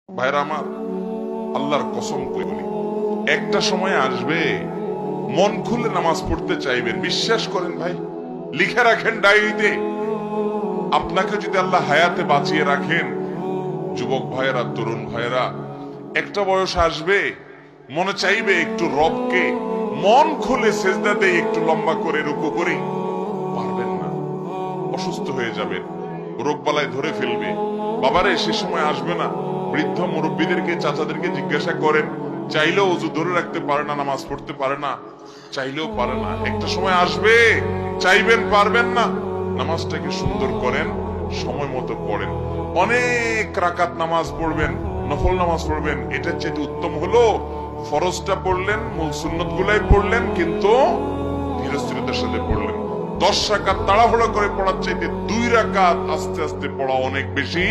ভাইরা আমার, আল্লাহর কসম করে বলি, একটা সময় আসবে মন খুলে নামাজ পড়তে চাইবেন। বিশ্বাস করেন ভাই, লিখে রাখেন ডায়েরিতে। আপনাকে যদি আল্লাহ হায়াতে বাঁচিয়ে রাখেন, যুবক ভাইয়েরা, তরুণ ভাইয়েরা, একটা বয়স আসবে মনে চাইবে একটু রবকে মন খুলে সেজদা দেই, একটু লম্বা করে রুকু করি। পারবেন না, অসুস্থ হয়ে যাবেন, রোগ বালায় ধরে ফেলবে। বাবারে, সে সময় আসবে না? বৃদ্ধ মুরব্বীদেরকে, চাচাদেরকে জিজ্ঞাসা করেন, চাইলেও অজু ধরে রাখতে পারে না, নামাজ পড়তে পারে না, চাইলেও পারে না। একটা সময় আসবে চাইবেন, পারবেন না। নামাজটাকে সুন্দর করেন, সময় মতো পড়েন, অনেক রাকাত নামাজ পড়বেন, নফল নামাজ পড়বেন। এটার চেয়ে উত্তম হলো ফরজটা পড়লেন, মূল সুন্নত গুলাই পড়লেন, কিন্তু ধীরস্থিরতার সাথে পড়লেন। 10 রাকাত তাড়াহুড়ো করে পড়ার চাইতে 2 রাকাত আস্তে আস্তে পড়া অনেক বেশি